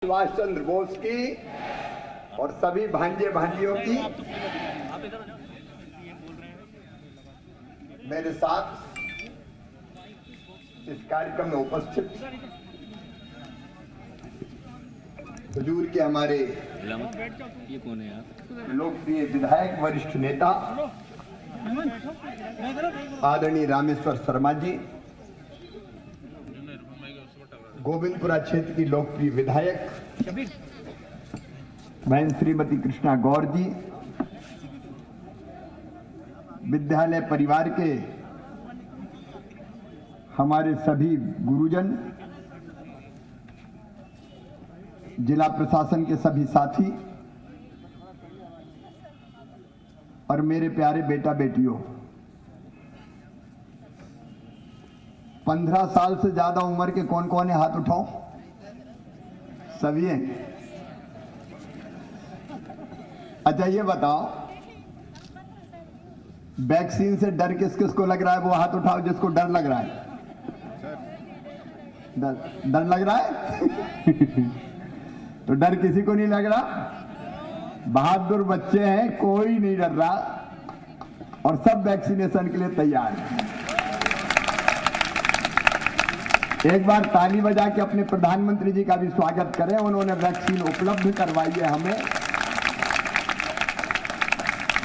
सुभाष चंद्र बोस की और सभी भांजे भांजियों की मेरे साथ इस कार्यक्रम में उपस्थित हुजूर के हमारे लोकप्रिय विधायक वरिष्ठ नेता आदरणीय रामेश्वर शर्मा जी, गोविंदपुरा क्षेत्र की लोकप्रिय विधायक बहन श्रीमती कृष्णा गौर जी, विद्यालय परिवार के हमारे सभी गुरुजन, जिला प्रशासन के सभी साथी और मेरे प्यारे बेटा बेटियों, 15 साल से ज्यादा उम्र के कौन कौन है? हाथ उठाओ। सभी हैं? अच्छा ये बताओ, वैक्सीन से डर किस किस को लग रहा है? वो हाथ उठाओ जिसको डर लग रहा है। डर लग रहा है? तो डर किसी को नहीं लग रहा। बहादुर बच्चे हैं, कोई नहीं डर रहा और सब वैक्सीनेशन के लिए तैयार हैं। एक बार ताली बजा के अपने प्रधानमंत्री जी का भी स्वागत करें, उन्होंने वैक्सीन उपलब्ध करवाई है हमें।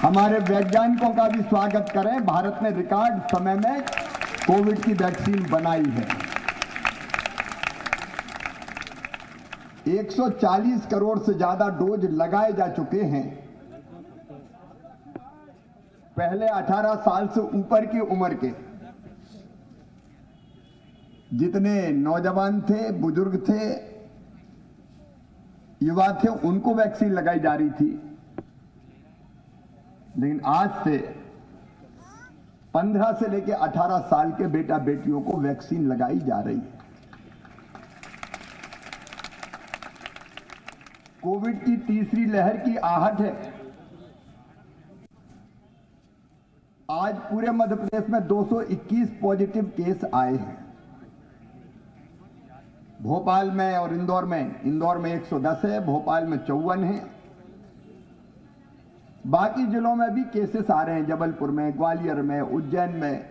हमारे वैज्ञानिकों का भी स्वागत करें, भारत ने रिकॉर्ड समय में कोविड की वैक्सीन बनाई है। 140 करोड़ से ज्यादा डोज लगाए जा चुके हैं। पहले 18 साल से ऊपर की उम्र के जितने नौजवान थे, बुजुर्ग थे, युवा थे, उनको वैक्सीन लगाई जा रही थी, लेकिन आज से 15 से लेकर 18 साल के बेटा बेटियों को वैक्सीन लगाई जा रही है। कोविड की तीसरी लहर की आहट है। आज पूरे मध्य प्रदेश में 221 पॉजिटिव केस आए हैं। भोपाल में और इंदौर में 110 है, भोपाल में 54 है। बाकी जिलों में भी केसेस आ रहे हैं, जबलपुर में, ग्वालियर में, उज्जैन में।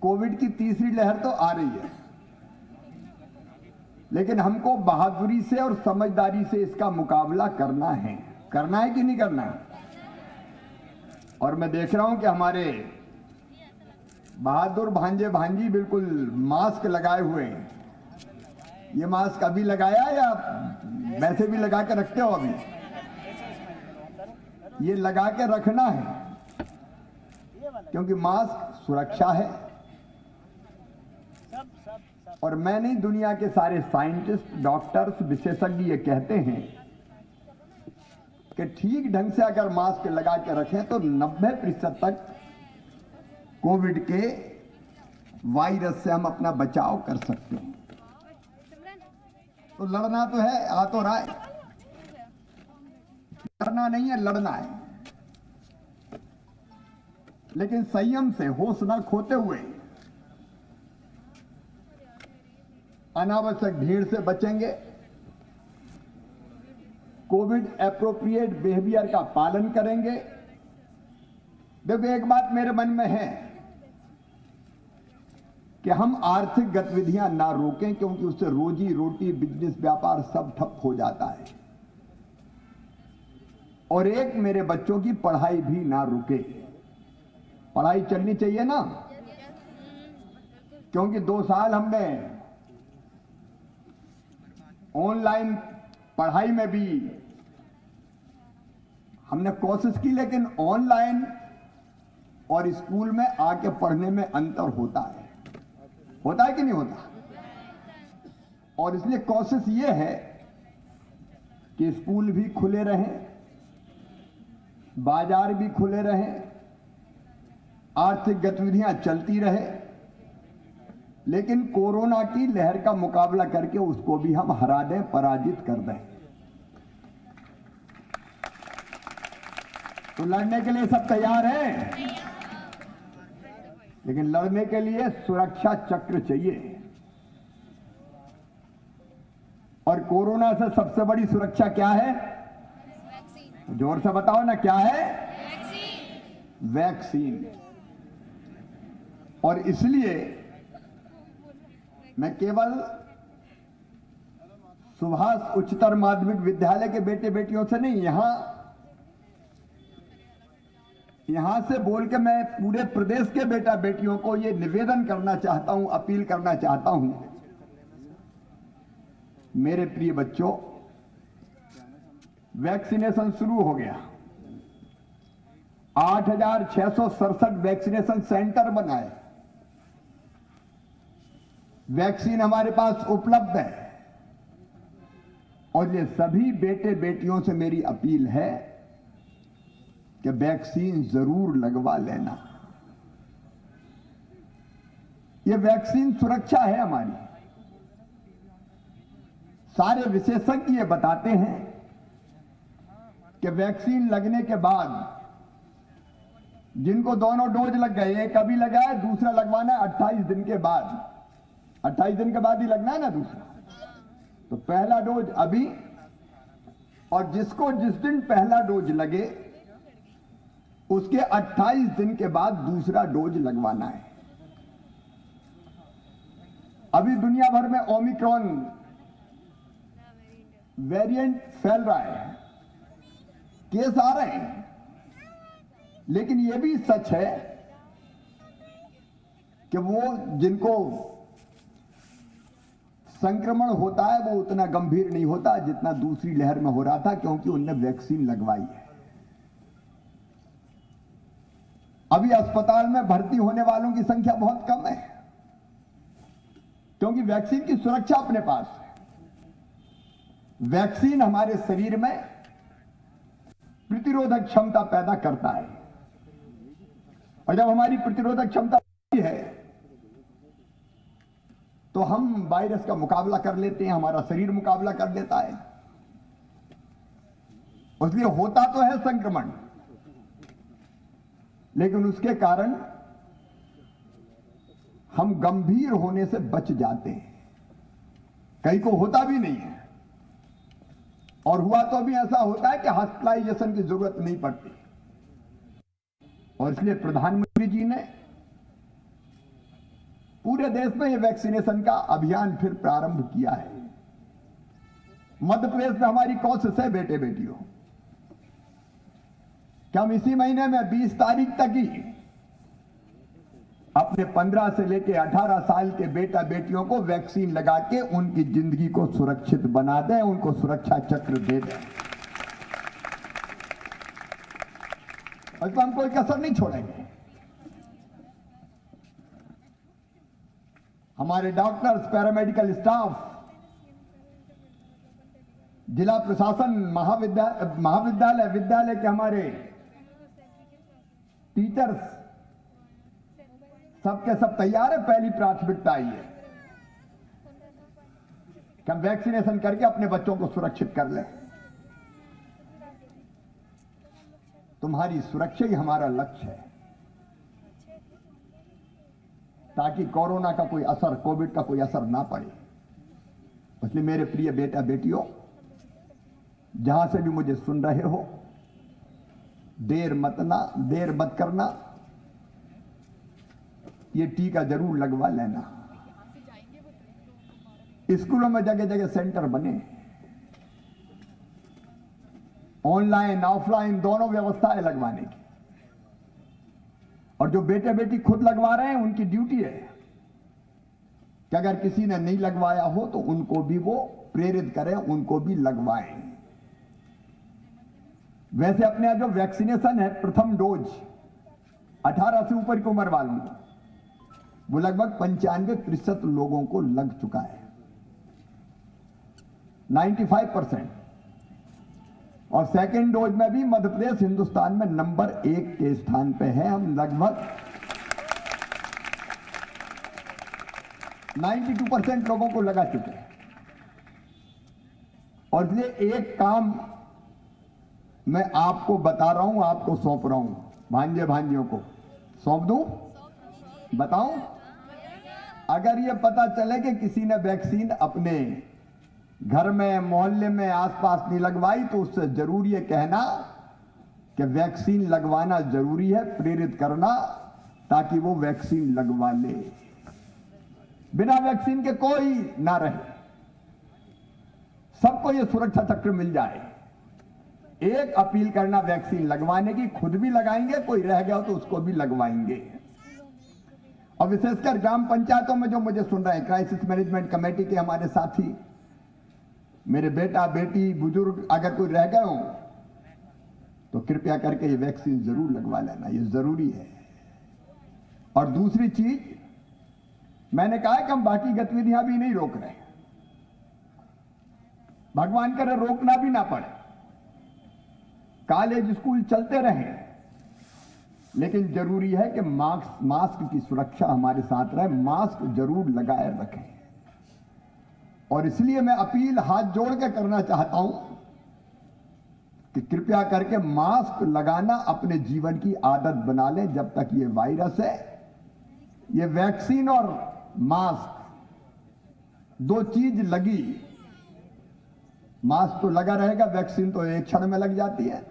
कोविड की तीसरी लहर तो आ रही है, लेकिन हमको बहादुरी से और समझदारी से इसका मुकाबला करना है कि नहीं करना है? और मैं देख रहा हूं कि हमारे बहादुर भांजे भांजी बिल्कुल मास्क लगाए हुए हैं। ये मास्क अभी लगाया या वैसे भी लगा के रखते हो? अभी ये लगा के रखना है, क्योंकि मास्क सुरक्षा है। और मैं नहीं, दुनिया के सारे साइंटिस्ट, डॉक्टर्स, विशेषज्ञ ये कहते हैं कि ठीक ढंग से अगर मास्क लगा के रखें तो 90% तक कोविड के वायरस से हम अपना बचाव कर सकते हैं। तो लड़ना तो है, आ तो रहा है। लड़ना नहीं है, लड़ना है, लेकिन संयम से, होश न खोते हुए। अनावश्यक भीड़ से बचेंगे, कोविड एप्रोप्रिएट बिहेवियर का पालन करेंगे। देखो, एक बात मेरे मन में है कि हम आर्थिक गतिविधियां ना रोकें, क्योंकि उससे रोजी रोटी, बिजनेस, व्यापार सब ठप हो जाता है। और एक, मेरे बच्चों की पढ़ाई भी ना रुके। पढ़ाई चलनी चाहिए ना, क्योंकि 2 साल हमने ऑनलाइन पढ़ाई में भी हमने कोशिश की, लेकिन ऑनलाइन और स्कूल में आके पढ़ने में अंतर होता है कि नहीं होता? और इसलिए कोशिश ये है कि स्कूल भी खुले रहें, बाजार भी खुले रहें, आर्थिक गतिविधियां चलती रहे, लेकिन कोरोना की लहर का मुकाबला करके उसको भी हम हरा दें, पराजित कर दें। तो लड़ने के लिए सब तैयार हैं, लेकिन लड़ने के लिए सुरक्षा चक्र चाहिए। और कोरोना से सबसे बड़ी सुरक्षा क्या है? जोर से बताओ ना, क्या है? वैक्सीन। और इसलिए मैं केवल सुभाष उच्चतर माध्यमिक विद्यालय के बेटे बेटियों से नहीं, यहां से बोल के मैं पूरे प्रदेश के बेटा बेटियों को ये निवेदन करना चाहता हूं, अपील करना चाहता हूं। मेरे प्रिय बच्चों, वैक्सीनेशन शुरू हो गया। 8,667 वैक्सीनेशन सेंटर बनाए। वैक्सीन हमारे पास उपलब्ध है और ये सभी बेटे बेटियों से मेरी अपील है कि वैक्सीन जरूर लगवा लेना। ये वैक्सीन सुरक्षा है हमारी। सारे विशेषज्ञ ये बताते हैं कि वैक्सीन लगने के बाद जिनको दोनों डोज लग गए, एक अभी लगा है, दूसरा लगवाना है 28 दिन के बाद। 28 दिन के बाद ही लगना है ना दूसरा। तो पहला डोज अभी, और जिसको जिस दिन पहला डोज लगे उसके 28 दिन के बाद दूसरा डोज लगवाना है। अभी दुनिया भर में ओमिक्रॉन वेरिएंट फैल रहा है, केस आ रहे हैं, लेकिन यह भी सच है कि वो जिनको संक्रमण होता है वो उतना गंभीर नहीं होता जितना दूसरी लहर में हो रहा था, क्योंकि उनने वैक्सीन लगवाई है। अभी अस्पताल में भर्ती होने वालों की संख्या बहुत कम है, क्योंकि वैक्सीन की सुरक्षा अपने पास है। वैक्सीन हमारे शरीर में प्रतिरोधक क्षमता पैदा करता है, और जब हमारी प्रतिरोधक क्षमता है तो हम वायरस का मुकाबला कर लेते हैं, हमारा शरीर मुकाबला कर लेता है। इसलिए होता तो है संक्रमण, लेकिन उसके कारण हम गंभीर होने से बच जाते हैं। कई को होता भी नहीं है, और हुआ तो भी ऐसा होता है कि हॉस्पिटलाइजेशन की जरूरत नहीं पड़ती। और इसलिए प्रधानमंत्री जी ने पूरे देश में ये वैक्सीनेशन का अभियान फिर प्रारंभ किया है। मध्य प्रदेश में हमारी कोशिश है बेटे बेटियों कि हम इसी महीने में 20 तारीख तक ही अपने 15 से लेकर 18 साल के बेटा बेटियों को वैक्सीन लगा के उनकी जिंदगी को सुरक्षित बना दें, उनको सुरक्षा चक्र दे दें। और तो हम कोई कसर नहीं छोड़ेंगे। हमारे डॉक्टर्स, पैरामेडिकल स्टाफ, जिला प्रशासन, महाविद्यालय, विद्यालय के हमारे टीचर्स, सबके सब तैयार है। पहली प्राथमिकता आई है कि हम वैक्सीनेशन करके अपने बच्चों को सुरक्षित कर लें। तुम्हारी सुरक्षा ही हमारा लक्ष्य है, ताकि कोरोना का कोई असर, कोविड का कोई असर ना पड़े। इसलिए मेरे प्रिय बेटा बेटियों, जहां से भी मुझे सुन रहे हो, देर मत करना, ये टीका जरूर लगवा लेना। स्कूलों में जगह जगह सेंटर बने, ऑनलाइन ऑफलाइन दोनों व्यवस्था है लगवाने की। और जो बेटे बेटी खुद लगवा रहे हैं उनकी ड्यूटी है कि अगर किसी ने नहीं लगवाया हो तो उनको भी वो प्रेरित करें, उनको भी लगवाएं। वैसे अपने यहाँ जो वैक्सीनेशन है, प्रथम डोज 18 से ऊपर की उम्र वालों को, वो लगभग 95% लोगों को लग चुका है, 95%। और सेकेंड डोज में भी मध्य प्रदेश हिंदुस्तान में नंबर 1 के स्थान पे है। हम लगभग 92% लोगों को लगा चुके हैं। और इसलिए एक काम मैं आपको बता रहा हूं, आपको सौंप रहा हूं, भांजे भांजियों को सौंप दूं, बताऊं? अगर ये पता चले कि किसी ने वैक्सीन अपने घर में, मोहल्ले में, आसपास नहीं लगवाई तो उससे जरूर ये कहना कि वैक्सीन लगवाना जरूरी है, प्रेरित करना ताकि वो वैक्सीन लगवा ले। बिना वैक्सीन के कोई ना रहे, सबको ये सुरक्षा चक्र मिल जाए। एक अपील करना वैक्सीन लगवाने की, खुद भी लगाएंगे, कोई रह गया तो उसको भी लगवाएंगे। और विशेषकर ग्राम पंचायतों में जो मुझे सुन रहे हैं, क्राइसिस मैनेजमेंट कमेटी के हमारे साथी, मेरे बेटा बेटी बुजुर्ग अगर कोई रह गए हो तो कृपया करके ये वैक्सीन जरूर लगवा लेना, ये जरूरी है। और दूसरी चीज, मैंने कहा कि हम बाकी गतिविधियां भी नहीं रोक रहे, भगवान करे रोकना भी ना पड़े, कॉलेज स्कूल चलते रहें, लेकिन जरूरी है कि मास्क की सुरक्षा हमारे साथ रहे, मास्क जरूर लगाए रखें। और इसलिए मैं अपील हाथ जोड़ के करना चाहता हूं कि कृपया करके मास्क लगाना अपने जीवन की आदत बना लें। जब तक ये वायरस है, ये वैक्सीन और मास्क दो चीज लगी, मास्क तो लगा रहेगा, वैक्सीन तो एक क्षण में लग जाती है,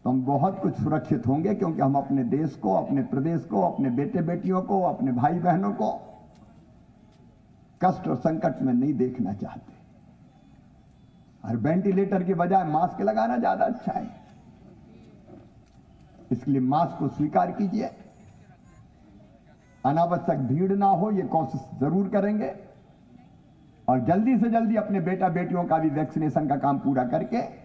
तो हम बहुत कुछ सुरक्षित होंगे, क्योंकि हम अपने देश को, अपने प्रदेश को, अपने बेटे बेटियों को, अपने भाई बहनों को कष्ट और संकट में नहीं देखना चाहते। और वेंटिलेटर की बजाय मास्क लगाना ज्यादा अच्छा है, इसलिए मास्क को स्वीकार कीजिए। अनावश्यक भीड़ ना हो, ये कोशिश जरूर करेंगे। और जल्दी से जल्दी अपने बेटा बेटियों का भी वैक्सीनेशन का काम पूरा करके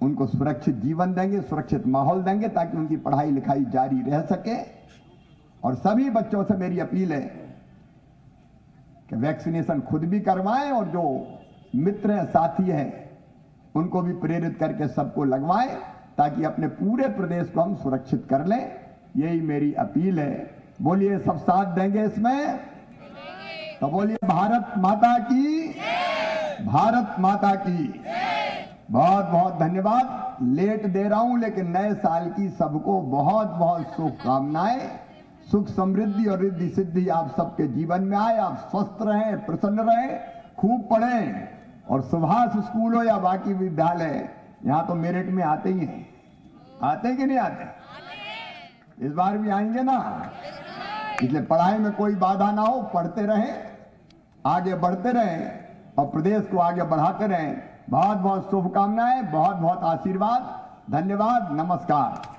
उनको सुरक्षित जीवन देंगे, सुरक्षित माहौल देंगे, ताकि उनकी पढ़ाई लिखाई जारी रह सके। और सभी बच्चों से मेरी अपील है कि वैक्सीनेशन खुद भी करवाएं, और जो मित्र हैं, साथी हैं, उनको भी प्रेरित करके सबको लगवाएं, ताकि अपने पूरे प्रदेश को हम सुरक्षित कर लें। यही मेरी अपील है। बोलिए, सब साथ देंगे इसमें? तो बोलिए, भारत माता की, भारत माता की। बहुत बहुत धन्यवाद। लेट दे रहा हूं, लेकिन नए साल की सबको बहुत बहुत शुभकामनाएं। सुख समृद्धि और रिद्धि सिद्धि आप सबके जीवन में आए। आप स्वस्थ रहें, प्रसन्न रहें, खूब पढ़ें। और सुभाष स्कूल हो या बाकी विद्यालय, यहां तो मेरिट में आते ही हैं। आते कि नहीं आते? इस बार भी आएंगे ना? इसलिए पढ़ाई में कोई बाधा ना हो, पढ़ते रहें, आगे बढ़ते रहें और प्रदेश को आगे बढ़ाते रहें। बहुत बहुत शुभकामनाएं, बहुत बहुत आशीर्वाद। धन्यवाद, नमस्कार।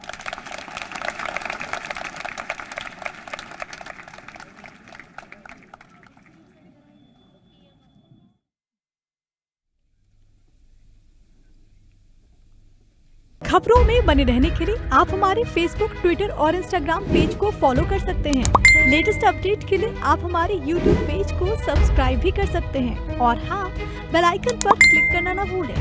खबरों में बने रहने के लिए आप हमारे फेसबुक, ट्विटर और इंस्टाग्राम पेज को फॉलो कर सकते हैं। लेटेस्ट अपडेट के लिए आप हमारे यूट्यूब पेज को सब्सक्राइब भी कर सकते हैं। और हाँ, बेल आइकन पर क्लिक करना ना भूलें।